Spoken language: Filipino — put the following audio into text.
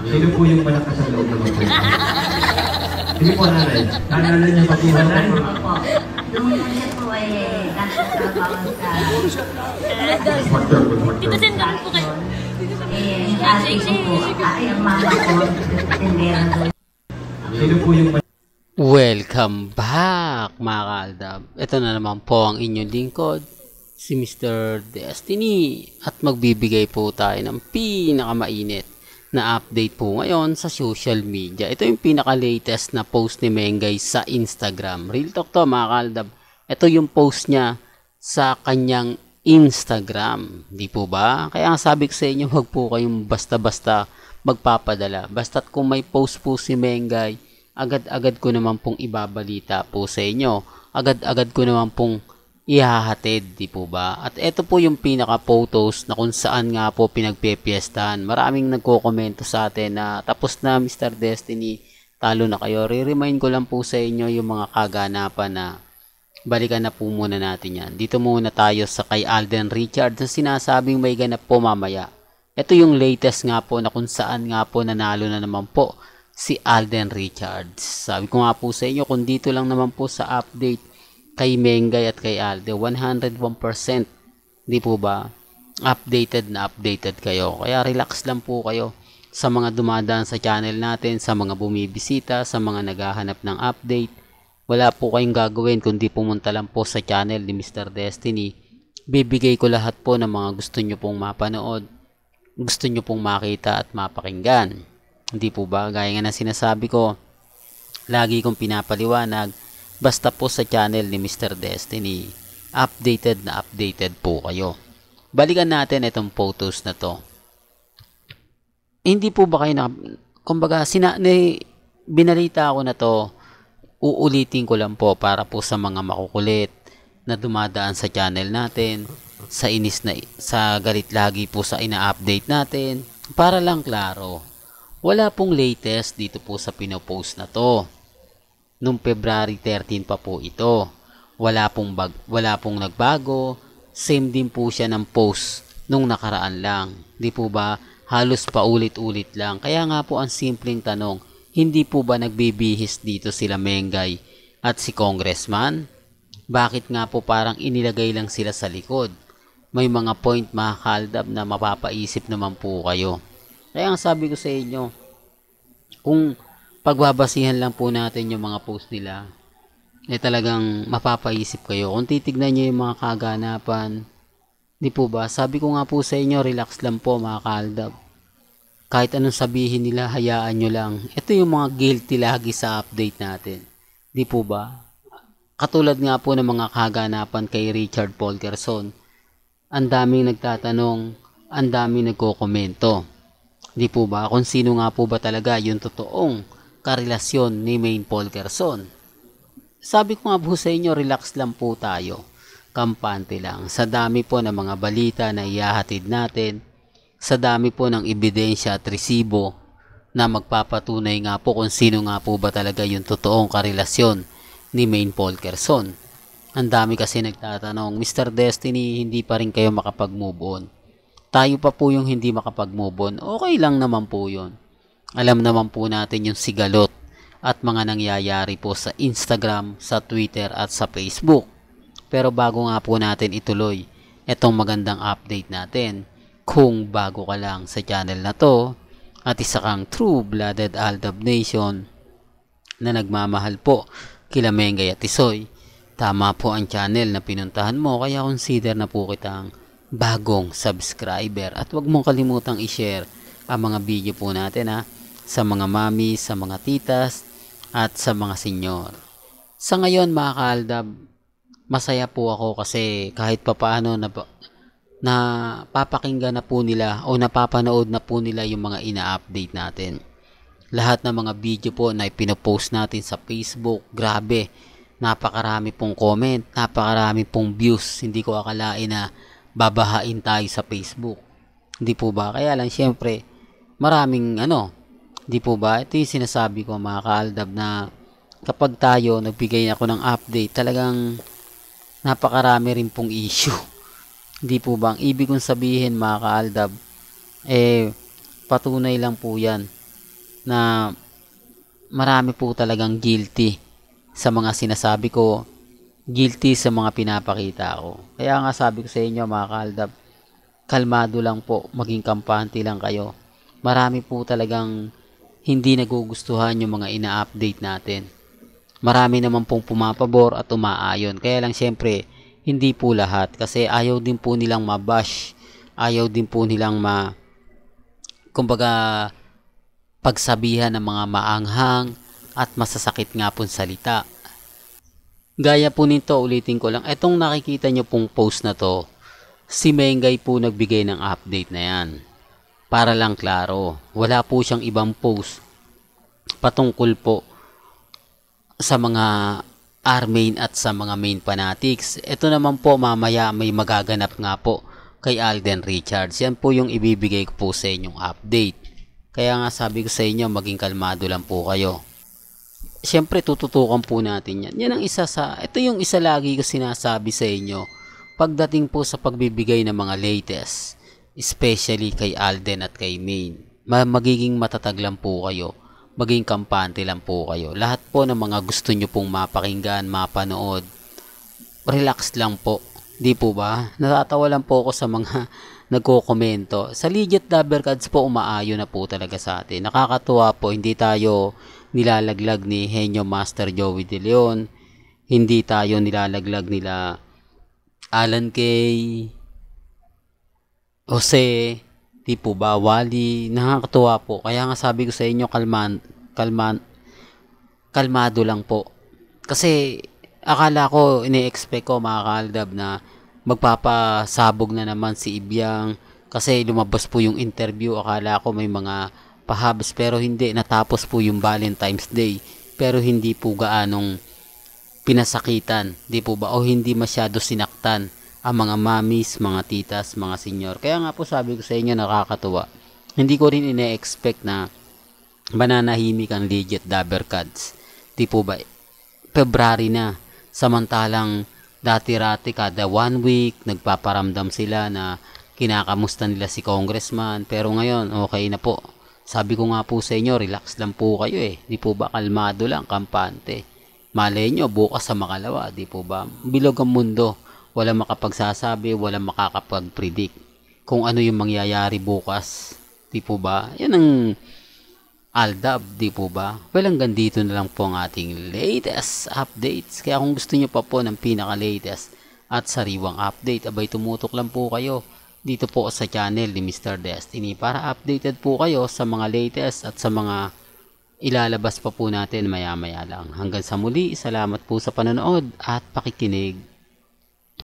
Sino po yung malakas sa loob ng mga Hindi po nanay. Naalala niyo pa po nanay? Opo. Nung siya po ay nagtatrabaho sa Dito din naman po kayo. ate ko po, ay ang mama ko, tindera. Sino po yung Welcome back mga kaaldab. Ito na naman po ang inyong lingkod, si Mr. Destiny. At magbibigay po tayo ng pinakamainit na update po ngayon sa social media. Ito yung pinaka-latest na post ni Mengay sa Instagram. Real talk to mga kaaldab. Ito yung post niya sa kanyang Instagram. Di po ba? Kaya ang sabi ko sa inyo, huwag po kayong basta-basta magpapadala. Basta't kung may post po si Mengay, agad-agad ko naman pong ibabalita po sa inyo. Agad-agad ko naman pong ihahatid, di po ba? At ito po yung pinaka-photos na kung saan nga po pinagpepiestahan. Maraming nagko-komento sa atin na tapos na Mr. Destiny, talo na kayo. Re-remind ko lang po sa inyo yung mga kaganapan na balikan na po muna natin yan. Dito muna tayo sa kay Alden Richards na sinasabing may ganap po mamaya. Ito yung latest nga po na kung saan nga po nanalo na naman po si Alden Richards. Sabi ko nga po sa inyo, kung dito lang naman po sa update kay Mengay at kay Alden, 101%, di po ba? Updated na updated kayo. Kaya relax lang po kayo sa mga dumadaan sa channel natin, sa mga bumibisita, sa mga naghahanap ng update. Wala po kayong gagawin kundi pumunta lang po sa channel ni Mr. Destiny. Bibigay ko lahat po ng mga gusto nyo pong mapanood, gusto nyo pong makita at mapakinggan. Hindi po ba? Gaya nga na sinasabi ko, lagi kong pinapaliwanag, basta po sa channel ni Mr. Destiny, updated na updated po kayo. Balikan natin itong photos na to. Hindi po ba kayo na, kumbaga, binalita ko na to, uulitin ko lang po para po sa mga makukulit na dumadaan sa channel natin, sa inis na, sa galit lagi po sa ina-update natin, para lang klaro. Wala pong latest dito po sa pinopost na to. Nung February 13 pa po ito. Wala pong nagbago. Same din po siya ng post nung nakaraan lang. Di po ba? Halos paulit-ulit lang. Kaya nga po ang simpleng tanong, hindi po ba nagbibihis dito sila Mengay at si Congressman? Bakit nga po parang inilagay lang sila sa likod? May mga point mga kaaldab na mapapaisip naman po kayo. Kaya ang sabi ko sa inyo, kung pagbabasihan lang po natin yung mga post nila, talagang mapapaisip kayo. Kung titignan nyo yung mga kaganapan, di po ba? Sabi ko nga po sa inyo, relax lang po mga kaaldab. Kahit anong sabihin nila, hayaan nyo lang. Ito yung mga guilty lagi sa update natin. Di po ba? Katulad nga po ng mga kaganapan kay Richard Polkerson. Ang daming nagtatanong, ang daming nagko-komento. Di po ba? Kung sino nga po ba talaga yung totoong karelasyon ni Maine Polkerson. Sabi ko nga po sa inyo, relax lang po tayo. Kampante lang. Sa dami po ng mga balita na ihahatid natin, sa dami po ng ebidensya at resibo na magpapatunay nga po kung sino nga po ba talaga yung totoong karelasyon ni Maine Polkerson. Ang dami kasi nagtatanong, Mr. Destiny, hindi pa rin kayo makapag-move on. Tayo pa po yung hindi makapag-move on. Okay lang naman po yun. Alam naman po natin yung sigalot at mga nangyayari po sa Instagram, sa Twitter at sa Facebook. Pero bago nga po natin ituloy itong magandang update natin, kung bago ka lang sa channel na to at isa kang true-blooded Aldab Nation na nagmamahal po kila Mengay at Tisoy, tama po ang channel na pinuntahan mo, kaya consider na po kitang bagong subscriber at huwag mong kalimutang i-share ang mga video po natin sa mga mami, sa mga titas at sa mga senyor. Sa ngayon mga kaaldab, masaya po ako kasi kahit papaano na papakinggan na po nila o napapanood na po nila yung mga ina-update natin. Lahat ng mga video po na ipinopost natin sa Facebook, grabe, napakarami pong comment, napakarami pong views. Hindi ko akalain na babahain tayo sa Facebook. Hindi po ba? Kaya lang syempre, maraming hindi po ba? Ito yung sinasabi ko mga kaaldab na kapag tayo nagbigay ako ng update, talagang napakarami rin pong issue. Hindi po ba? Ang ibig kong sabihin mga kaaldab, patunay lang po yan na marami po talagang guilty sa mga sinasabi ko, guilty sa mga pinapakita ko. Kaya nga sabi ko sa inyo mga kaaldab, kalmado lang po, maging kampante lang kayo. Marami po talagang hindi nagugustuhan yung mga ina-update natin. Marami naman pong pumapabor at umaayon. Kaya lang syempre, hindi po lahat. Kasi ayaw din po nilang mabash. Ayaw din po nilang kumbaga, pagsabihan ng mga maanghang at masasakit nga pong salita. Gaya po nito, ulitin ko lang. Etong nakikita nyo pong post na to, si Mengay po nagbigay ng update na yan. Para lang klaro, wala po siyang ibang post patungkol po sa mga R-main at sa mga main fanatics. Ito naman po mamaya may magaganap nga po kay Alden Richards. Yan po yung ibibigay ko po sa inyong update. Kaya nga sabi ko sa inyo, maging kalmado lang po kayo. Siyempre tututukan po natin yan. Ito yung isa lagi ko sinasabi sa inyo pagdating po sa pagbibigay ng mga latest, especially kay Alden at kay Main. Magiging matatag lang po kayo. Maging kampante lang po kayo. Lahat po ng mga gusto nyo pong mapakinggan, mapanood, relax lang po. Di po ba? Natatawa lang po ako sa mga nagko-komento. Sa Legit Dabber Cards po, umaayo na po talaga sa atin. Nakakatuwa po, hindi tayo nilalaglag ni Henyo Master Joey De Leon. Hindi tayo nilalaglag nila Alan Kay, Jose, di po ba, Wally. Nakakatuwa po. Kaya nga sabi ko sa inyo, kalmado lang po. Kasi akala ko, ini-expect ko mga kaaldab na magpapasabog na naman si Ibiang. Kasi lumabas po yung interview. Akala ko may mga pahabs, pero hindi. Natapos po yung Valentine's Day. Pero hindi po gaanong pinasakitan. Di po ba? O hindi masyado sinaktan ang mga mamis, mga titas, mga senyor. Kaya nga po sabi ko sa inyo, nakakatuwa. Hindi ko rin ine-expect na mananahimik ang Legit Dabber Cards. Di po ba? February na. Samantalang dati-rati kada 1 week, nagpaparamdam sila na kinakamusta nila si Congressman. Pero ngayon, okay na po. Sabi ko nga po sa inyo, relax lang po kayo eh. Di po ba? Kalmado lang, kampante. Malay nyo, bukas sa makalawa. Di po ba? Bilog ang mundo. Walang makapagsasabi, walang makakapag-predict kung ano yung mangyayari bukas. Di po ba? Yan ang Aldab, di po ba? Well, hanggang dito na lang po ang ating latest updates. Kaya kung gusto nyo pa po ng pinaka-latest at sariwang update, abay tumutok lang po kayo dito po sa channel ni Mr. Destiny para updated po kayo sa mga latest at sa mga ilalabas pa po natin maya-maya lang. Hanggang sa muli, salamat po sa panonood at pakikinig.